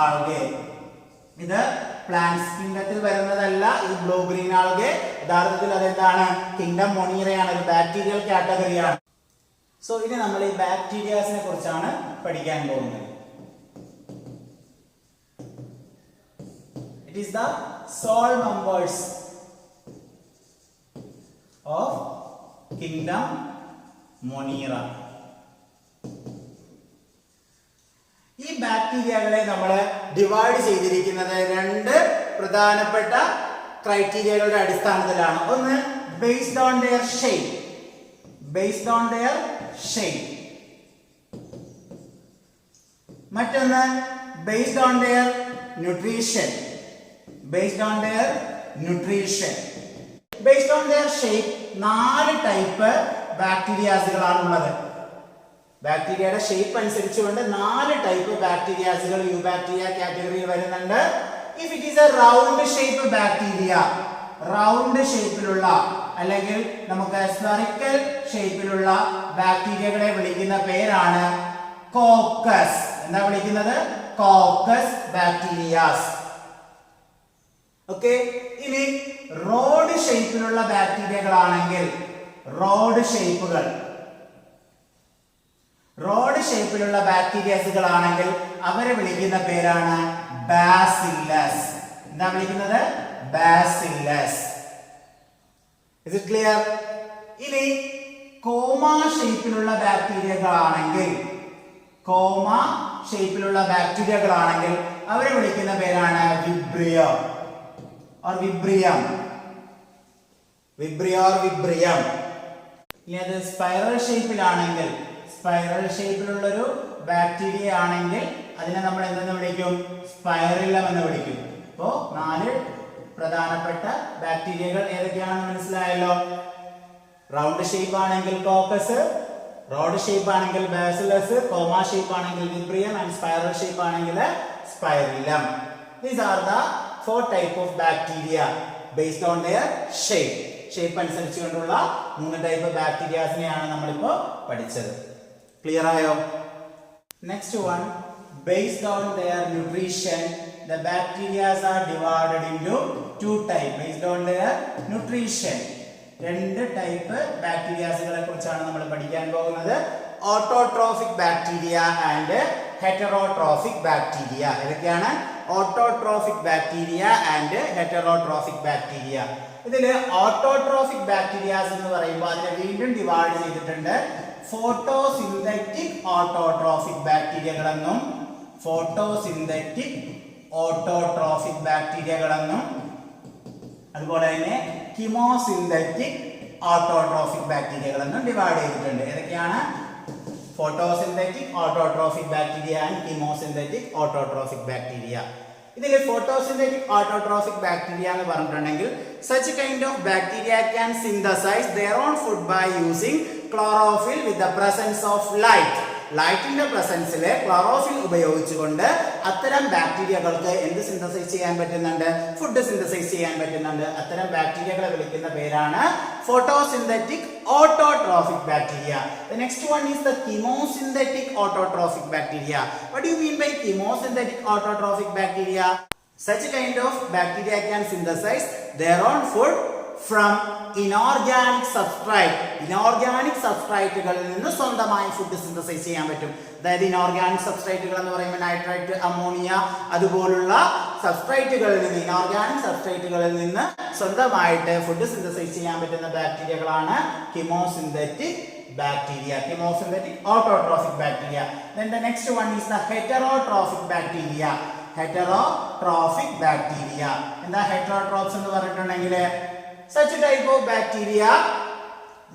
algae. ഇത് പ്ലാന്റ്സ് കിങ്ഡത്തിൽ വരുന്നതല്ല. ഈ ബ്ലൂ ഗ്രീൻ ആൽഗെ യഥാർത്ഥത്തിൽ അതെന്താണ്? കിങ്ഡം മൊണീറയാണ്, ഒരു ബാക്ടീരിയൽ കാറ്റഗറിയാണ്. സോ ഇനി നമ്മൾ ഈ ബാക്ടീരിയാസിനെ കുറിച്ചാണ് പഠിക്കാൻ പോകുന്നത്. It is the sole members of kingdom Monera. ഈ ബാക്ടീരിയകളെ നമ്മൾ ഡിവൈഡ് ചെയ്തിരിക്കുന്നത് 2 പ്രധാനപ്പെട്ട ക്രൈറ്റീരിയകളുടെ അടിസ്ഥാനത്തിലാണ്. ഒന്ന് based on their shape, based on their shape. മറ്റൊന്ന് based on their nutrition, based on their nutrition. Based on their shape 4 type ബാക്ടീരിയാസുകളാണുള്ളത്. ബാക്ടീരിയയുടെ ഷേപ്പ് അനുസരിച്ചുകൊണ്ട് 4 ടൈപ്പ് ബാക്ടീരിയാസുകൾ യു ബാക്ടീരിയ കാറ്റഗറിയിൽ വരുന്നുണ്ട്. If it is A round shape bacteria, round ഷേപ്പിലുള്ള അല്ലെങ്കിൽ നമുക്ക് സ്ഫെറിക്കൽ ഷേപ്പിലുള്ള ബാക്ടീരിയകളെ വിളിക്കുന്ന പേരാണ് കോക്കസ്. എന്താ വിളിക്കുന്നത്? Caucus bacterias. ഓക്കെ. ഇനി റോഡ് ഷേപ്പിലുള്ള ബാക്ടീരിയകളാണെങ്കിൽ, റോഡ് ഷേപ്പിലുള്ള ബാക്ടീരിയസുകളാണെങ്കിൽ അവരെ വിളിക്കുന്ന പേരാണ് ബാസില്ലസ്. എന്താ വിളിക്കുന്നത്? ബാസില്ലസ്. Is it clear? ഇനി കോമ ഷേപ്പിലുള്ള ബാക്ടീരിയകളാണെങ്കിൽ അവരെ വിളിക്കുന്ന പേരാണ് വിബ്രിയോ or വിബ്രിയം. ഇനി അത് സ്പൈറൽ ഷേപ്പിലാണെങ്കിൽ, സ്പൈറൽ ഷേപ്പിലുള്ളൊരു ബാക്ടീരിയ ആണെങ്കിൽ അതിനെ നമ്മൾ എന്തെന്ന് വിളിക്കും? സ്പൈറിലം എന്ന് വിളിക്കും. അപ്പോൾ 4 പ്രധാനപ്പെട്ട ബാക്ടീരിയകൾ ഏതൊക്കെയാണെന്ന് മനസ്സിലായല്ലോ? റൗണ്ട് ഷേപ്പ് ആണെങ്കിൽ കോക്കസ്, റോഡ് ഷേപ്പ് ആണെങ്കിൽ ബാസിലസ്, കോമ ഷേപ്പ് ആണെങ്കിൽ വിബ്രിയം ആൻഡ് സ്പൈറൽ ഷേപ്പ് ആണെങ്കിൽ സ്പൈറിലം. These are the 4 type of bacteria based on their shape. Shape അനുസരിച്ചുകൊണ്ടുള്ള 3 ടൈപ്പ് ബാക്ടീരിയാസിനെയാണ് നമ്മളിപ്പോൾ പഠിച്ചത്. ക്ലിയർ ആയോ? Next one, based on their nutrition, the bacteria are divided into 2 types based on their nutrition. 2 type ബാക്ടീരിയാസുകളെ കുറിച്ചാണ് നമ്മൾ പഠിക്കാൻ പോകുന്നത്. Autotrophic bacteria and heterotrophic bacteria. ഏതൊക്കെയാണ്? Autotrophic bacteria and heterotrophic bacteria. ഇതിൽ ഓട്ടോട്രോഫിക് ബാക്ടീരിയാസ് എന്ന് പറയുമ്പോൾ അതിനെ വീണ്ടും ഡിവൈഡ് ചെയ്തിട്ടുണ്ട്. ഫോട്ടോസിന്തറ്റിക് ഓട്ടോട്രോഫിക് ബാക്ടീരിയകളെന്നും ഫോട്ടോസിന്തറ്റിക് ഓട്ടോട്രോഫിക് ബാക്ടീരിയകളെന്നും അതുപോലെ തന്നെ കീമോസിന്തറ്റിക് ഓട്ടോട്രോഫിക് ബാക്ടീരിയകളെന്നും ഡിവൈഡ് ചെയ്തിട്ടുണ്ട്. ഏതൊക്കെയാണ്? Photosynthetic autotrophic bacteria and chemosynthetic autotrophic bacteria. ഇതിൽ ഫോട്ടോസിന്തറ്റിക് ഓട്ടോട്രോഫിക് ബാക്ടീരിയ എന്ന് പറഞ്ഞിട്ടുണ്ടെങ്കിൽ such kind of bacteria can synthesize their own food by using chlorophyll with the presence of light. ലൈറ്റിന്റെ പ്രസൻസിൽ ക്ലോറോഫിൽ ഉപയോഗിച്ചുകൊണ്ട് അത്തരം ബാക്ടീരിയകൾക്ക് എന്ത് സിന്തസൈസ് ചെയ്യാൻ പറ്റുന്നുണ്ട്? ഫുഡ് സിന്തസൈസ് ചെയ്യാൻ പറ്റുന്നുണ്ട്. അത്തരം ബാക്ടീരിയകളെ വിളിക്കുന്ന പേരാണ് photosynthetic autotrophic bacteria. The next one is the chemosynthetic autotrophic bacteria. What do you mean by chemosynthetic autotrophic bacteria? Such kind of bacteria can synthesize their own food from inorganic substrate. Inorganic substrateകളിൽ നിന്ന് സ്വന്തമായി ഫുഡ് സിന്തസൈസ് ചെയ്യാൻ പറ്റും. അതായത് ഇനോർഗാനിക് സബ്സ്ട്രേറ്റുകൾ എന്ന് പറയുമ്പോൾ നൈട്രേറ്റ്, അമോണിയ അതുപോലുള്ള സബ്സ്ട്രേറ്റുകളിൽ നിന്ന്, ഇനോർഗാനിക് സബ്സ്ട്രേറ്റുകളിൽ നിന്ന് സ്വന്തമായിട്ട് ഫുഡ് സിന്തസൈസ് ചെയ്യാൻ പറ്റുന്ന ബാക്ടീരിയകളാണ് chemosynthetic bacteria, chemosynthetic autotrophic bacteria. Then the next one is the heterotrophic bacteria. Heterotrophic bacteria. എന്താ heterotrophs എന്ന് പറഞ്ഞിട്ടുണ്ടെങ്കിൽ such type of bacteria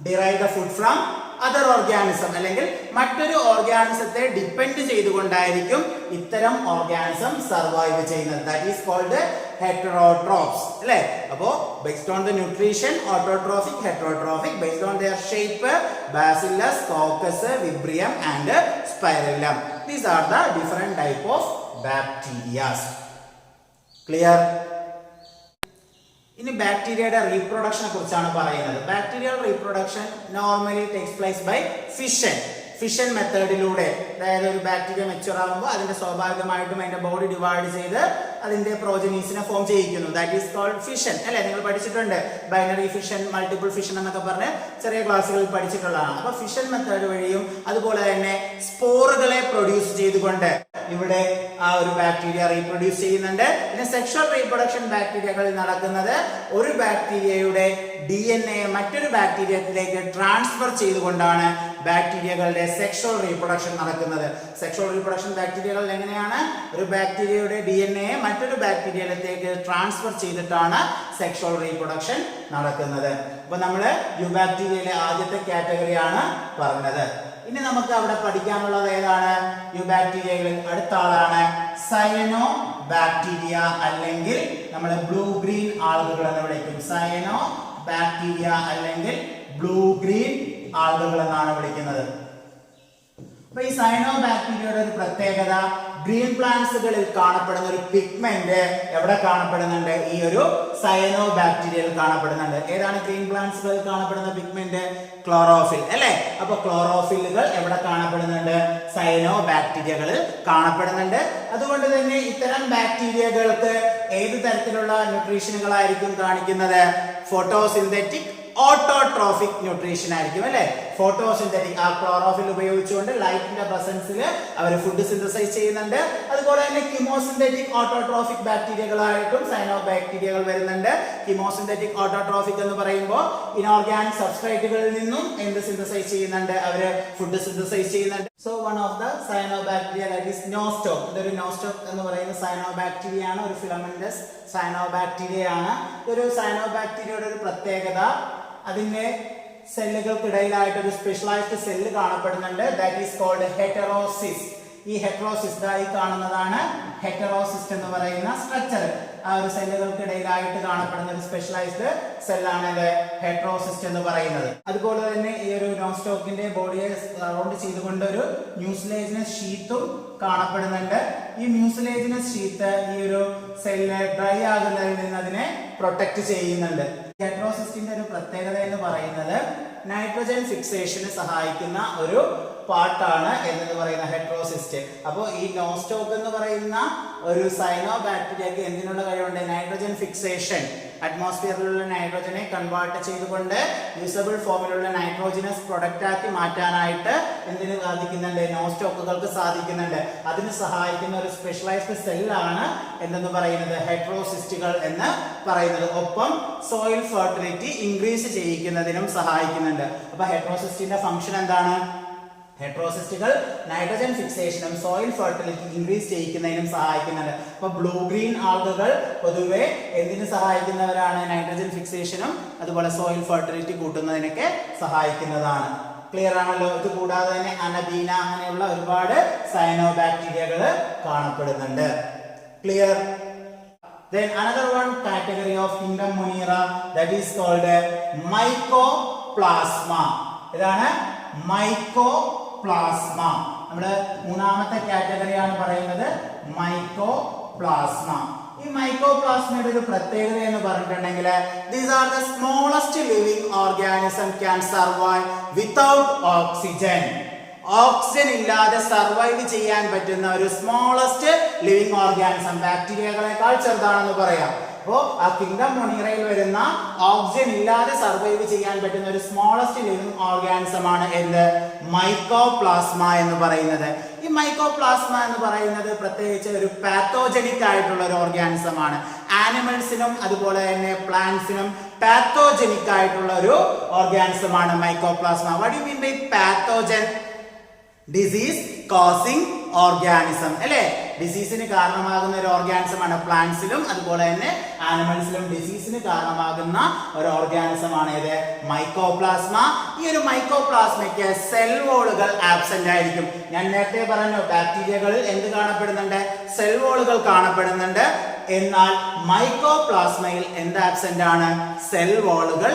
derive the food from other organism, അല്ലെങ്കിൽ മറ്റൊരു ഓർഗാനിസത്തെ ഡിപ്പെൻഡ് ചെയ്തുകൊണ്ടായിരിക്കും ഇത്തരം ഓർഗാനിസം സർവൈവ് ചെയ്യുന്നത്. ദാറ്റ് ഈസ് കോൾഡ് heterotrophs അല്ലേ? അപ്പോൾ based on the nutrition, autotrophic, heterotrophic, based on their shape, bacillus, coccus, vibrio and spirillum. These are the different type of bacteria. Clear? ഇനി ബാക്ടീരിയയുടെ റീപ്രൊഡക്ഷനെ കുറിച്ചാണ് പറയുന്നത്. Bacterial reproduction normally takes place by fission മെത്തേഡിലൂടെ. അതായത് ഒരു ബാക്ടീരിയ മെച്യൂർ ആകുമ്പോൾ അതിന്റെ സ്വാഭാവികമായിട്ടും അതിന്റെ ബോഡി ഡിവൈഡ് ചെയ്ത് അതിന്റെ പ്രോജനീസിനെ ഫോം ചെയ്യിക്കുന്നു. ദാറ്റ് ഈസ് കോൾഡ് ഫിഷൻ അല്ലെ? നിങ്ങൾ പഠിച്ചിട്ടുണ്ട് ബൈനറി ഫിഷൻ, മൾട്ടിപ്പിൾ ഫിഷൻ എന്നൊക്കെ പറഞ്ഞ് ചെറിയ ക്ലാസ്സുകളിൽ പഠിച്ചിട്ടുള്ളതാണ്. അപ്പൊ ഫിഷൻ മെത്തേഡ് വഴിയും അതുപോലെ തന്നെ സ്പോറുകളെ പ്രൊഡ്യൂസ് ചെയ്തുകൊണ്ട് ഇവിടെ ആ ഒരു ബാക്ടീരിയ റീപ്രൊഡ്യൂസ് ചെയ്യുന്നുണ്ട്. പിന്നെ സെക്ഷൽ റീപ്രൊഡക്ഷൻ ബാക്ടീരിയകളിൽ നടക്കുന്നത് ഒരു ബാക്ടീരിയയുടെ DNA മറ്റൊരു ബാക്ടീരിയത്തിലേക്ക് ട്രാൻസ്ഫർ ചെയ്തുകൊണ്ടാണ് ബാക്ടീരിയകളുടെ സെക്ഷൽ റീപ്രൊഡക്ഷൻ നടക്കുന്നത്. സെക്ഷൽ റീപ്രൊഡക്ഷൻ ബാക്ടീരിയകളിൽ എങ്ങനെയാണ്? ഒരു ബാക്ടീരിയയുടെ DNA മറ്റൊരു ബാക്ടീരിയയിലേക്ക് ട്രാൻസ്ഫർ ചെയ്തിട്ടാണ് സെക്ഷൽ റീപ്രൊഡക്ഷൻ നടക്കുന്നത്. അപ്പൊ നമ്മള് യുബാക്ടീരിയയിലെ ആദ്യത്തെ കാറ്റഗറിയാണ് പറഞ്ഞത്. ഇനി നമുക്ക് അവിടെ പഠിക്കാനുള്ളത് ഏതാണ്? യുബാക്ടീരിയകളിൽ അടുത്ത ആളാണ് സയനോ ബാക്ടീരിയ, അല്ലെങ്കിൽ നമ്മൾ ബ്ലൂ ഗ്രീൻ ആൽഗകൾ എന്ന് വിളിക്കും. സയനോ ബാക്ടീരിയ അല്ലെങ്കിൽ ബ്ലൂ ഗ്രീൻ ആൽഗകൾ എന്നാണ് വിളിക്കുന്നത്. അപ്പൊ ഈ സയനോ ബാക്ടീരിയയുടെ ഒരു പ്രത്യേകത, ഗ്രീൻ പ്ലാന്റ്സുകളിൽ കാണപ്പെടുന്ന ഒരു പിഗ്മെന്റ് എവിടെ കാണപ്പെടുന്നുണ്ട്? ഈ ഒരു സയനോ ബാക്ടീരിയയിൽ കാണപ്പെടുന്നുണ്ട്. ഏതാണ് ഗ്രീൻ പ്ലാന്റ്സുകളിൽ കാണപ്പെടുന്ന പിഗ്മെന്റ്? ക്ലോറോഫിൽ അല്ലെ? അപ്പൊ ക്ലോറോഫിലുകൾ എവിടെ കാണപ്പെടുന്നുണ്ട്? സയനോ ബാക്ടീരിയകളിൽ കാണപ്പെടുന്നുണ്ട്. അതുകൊണ്ട് തന്നെ ഇത്തരം ബാക്ടീരിയകൾക്ക് ഏത് തരത്തിലുള്ള ന്യൂട്രീഷനുകളായിരിക്കും കാണിക്കുന്നത്? ഫോട്ടോസിന്തറ്റിക് ഓട്ടോട്രോഫിക് ന്യൂട്രീഷൻ ആയിരിക്കും അല്ലെ? ഫോട്ടോസിന്തറ്റിക്, ആ ക്ലോറോഫിൽ ഉപയോഗിച്ചുകൊണ്ട് ലൈറ്റിന്റെ പ്രസൻസിൽ അവർ ഫുഡ് സിന്തസൈസ് ചെയ്യുന്നുണ്ട്. അതുപോലെ തന്നെ കീമോസിന്തറ്റിക് ഓട്ടോട്രോഫിക് ബാക്ടീരിയകളായിട്ടും സൈനോ ബാക്ടീരിയകൾ വരുന്നുണ്ട്. കീമോസിന്തറ്റിക് ഓട്ടോട്രോഫിക് എന്ന് പറയുമ്പോൾ ഇനോർഗാനിക് സബ്സ്ട്രേറ്റുകളിൽ നിന്നും എന്ത് സിന്തസൈസ് ചെയ്യുന്നുണ്ട്? അവര് ഫുഡ് സിന്തസൈസ് ചെയ്യുന്നുണ്ട്. So one of the cyanobacteria that is Nostoc. ഇതൊരു നോസ്റ്റോക്ക് എന്ന് പറയുന്ന സൈനോ ബാക്ടീരിയ ആണ്, ഒരു ഫിലമെന്റസ് സൈനോ ബാക്ടീരിയ ആണ്. ഇതൊരു സൈനോ ബാക്ടീരിയയുടെ ഒരു പ്രത്യേകത, അതിന്റെ സെല്ലുകൾക്കിടയിലായിട്ട് ഒരു സ്പെഷ്യലൈസ്ഡ് സെല്ല് കാണപ്പെടുന്നുണ്ട്. That is called heterocyst. ഈ ഹെറ്ററോസിസ്റ്റ് ആയി കാണുന്നതാണ് ഹെറ്ററോസിസ്റ്റ് എന്ന് പറയുന്ന സ്ട്രക്ചർ. ആ ഒരു സെല്ലുകൾക്കിടയിലായിട്ട് കാണപ്പെടുന്ന ഒരു സ്പെഷ്യലൈസ്ഡ് സെല്ലാണ് ഹെറ്ററോസിസ്റ്റ് എന്ന് പറയുന്നത്. അതുപോലെ തന്നെ ഈ ഒരു നോസ്റ്റോക്കിന്റെ ബോഡിയെ സറൗണ്ട് ചെയ്തുകൊണ്ട് ഒരു മ്യൂസിലേജിനസ് ഷീത്തും കാണപ്പെടുന്നുണ്ട്. ഈ മ്യൂസിലേജിനസ് ഷീത്ത് ഈ ഒരു സെല്ല് ഡ്രൈ ആകുന്നതിൽ നിന്ന് അതിനെ പ്രൊട്ടക്ട് ചെയ്യുന്നുണ്ട്. ഹെറ്ററോസിസ്റ്റിന്റെ ഒരു പ്രത്യേകത എന്ന് പറയുന്നത് നൈട്രജൻ ഫിക്സേഷന് സഹായിക്കുന്ന ഒരു പാർട്ടാണ് എന്ന് പറയുന്ന ഹെറ്ററോസിസ്റ്റ്. അപ്പോൾ ഈ നോസ്റ്റോക്ക് എന്ന് പറയുന്ന ഒരു സൈനോ ബാക്ടീരിയക്ക് എന്തിനുള്ള കഴിവുണ്ട്? Nitrogen fixation. അറ്റ്മോസ്ഫിയറിലുള്ള നൈട്രജനെ കൺവേർട്ട് ചെയ്തുകൊണ്ട് യൂസബിൾ ഫോമിലുള്ള നൈട്രോജനസ് പ്രൊഡക്റ്റ് ആക്കി മാറ്റാനായിട്ട് എന്തിനു സാധിക്കുന്നുണ്ട്? നോസ്റ്റോക്കുകൾക്ക് സാധിക്കുന്നുണ്ട്. അതിന് സഹായിക്കുന്ന ഒരു സ്പെഷ്യലൈസ്ഡ് സെല്ലാണ് എന്തെന്ന് പറയുന്നത്? ഹെറ്ററോസിസ്റ്റുകൾ എന്ന് പറയുന്നത്. ഒപ്പം സോയിൽ ഫെർട്ടിലിറ്റി ഇൻക്രീസ് ചെയ്യിക്കുന്നതിനും സഹായിക്കുന്നുണ്ട്. അപ്പൊ ഹെറ്ററോസിസ്റ്റിന്റെ ഫംഗ്ഷൻ എന്താണ്? ഹെറ്ററോസിസ്റ്റുകൾ നൈട്രജൻ ഫിക്സേഷനും സോയിൽ ഫെർട്ടിലിറ്റി ഇൻക്രീസ് ചെയ്യിക്കുന്നതിനും സഹായിക്കുന്നുണ്ട്. അപ്പൊ ബ്ലൂ ഗ്രീൻ ആൽഗകൾ പൊതുവെ എന്തിനു സഹായിക്കുന്നവരാണ്? നൈട്രജൻ ഫിക്സേഷനും അതുപോലെ സോയിൽ ഫെർട്ടിലിറ്റി കൂട്ടുന്നതിനൊക്കെ സഹായിക്കുന്നതാണ്. ക്ലിയർ ആണല്ലോ? ഇത് കൂടാതെ തന്നെ അനബീന അങ്ങനെയുള്ള ഒരുപാട് സയനോ ബാക്ടീരിയകൾ കാണപ്പെടുന്നുണ്ട്. Clear? Then another one category of kingdom Monera, that is called mycoplasma. ഇതാണ് mycoplasma. നമ്മുടെ മൂന്നാമത്തെ കാറ്റഗറിയാണ് പറയുന്നത് മൈക്കോപ്ലാസ്മ. ഈ മൈക്കോപ്ലാസ്മയുടെ ഒരു പ്രത്യേകത എന്ന് പറഞ്ഞിട്ടുണ്ടെങ്കിൽ these are the smallest living organism can survive without oxygen. Oxygen ഇല്ലാതെ സർവൈവ് ചെയ്യാൻ പറ്റുന്ന ഒരു സ്മോളസ്റ്റ് ലിവിംഗ് ഓർഗാനിസം, ബാക്ടീരിയകളെക്കാൾ ചെറുതാണെന്ന് പറയാം. അപ്പോ ആ കിങ്ഡം മൊണീറയിൽ വരുന്ന ഓക്സിജൻ ഇല്ലാതെ സർവൈവ് ചെയ്യാൻ പറ്റുന്ന ഒരു സ്മോളസ്റ്റ് ലിവിംഗ് ഓർഗാനിസം ആണ് എന്ത്? മൈക്കോപ്ലാസ്മ എന്ന് പറയുന്നത്. ഈ മൈക്കോപ്ലാസ്മ എന്ന് പറയുന്നത് പ്രത്യേകിച്ച് ഒരു പാത്തോജനിക് ആയിട്ടുള്ള ഒരു ഓർഗാനിസം ആണ്. ആനിമൽസിനും അതുപോലെ തന്നെ പ്ലാന്റ്സിനും പാത്തോജനിക് ആയിട്ടുള്ള ഒരു ഓർഗാനിസം ആണ് mycoplasma. What you mean by pathogen? Disease causing organism അല്ലെ? ഡിസീസിന് കാരണമാകുന്ന ഒരു ഓർഗാനിസം ആണ്. പ്ലാന്റ്സിലും അതുപോലെ തന്നെ ആനിമൽസിലും ഡിസീസിന് കാരണമാകുന്ന ഒരു ഓർഗാനിസം ആണ് ഇത് മൈക്കോപ്ലാസ്മ. ഈ ഒരു മൈക്കോപ്ലാസ്മയ്ക്ക് സെൽ വോളുകൾ ആബ്സെന്റ് ആയിരിക്കും. ഞാൻ നേരത്തെ പറഞ്ഞു ബാക്ടീരിയകളിൽ എന്ത് കാണപ്പെടുന്നുണ്ട്? സെൽ വോളുകൾ കാണപ്പെടുന്നുണ്ട്. എന്നാൽ മൈക്കോപ്ലാസ്മയിൽ എന്ത് ആബ്സെന്റ് ആണ്? സെൽ വോളുകൾ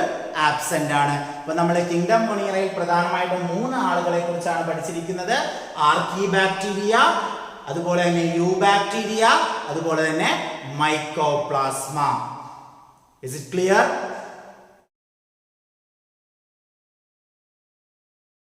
ആബ്സെന്റ് ആണ്. അപ്പൊ നമ്മൾ കിങ്ഡം മൊണീറയിൽ പ്രധാനമായിട്ടും 3 ആളുകളെ കുറിച്ചാണ് പഠിച്ചിരിക്കുന്നത്. ആർക്കിബാക്ടീരിയ, അതുപോലെ തന്നെ യൂബാക്ടീരിയ, അതുപോലെ തന്നെ മൈക്കോപ്ലാസ്മ. Is it clear?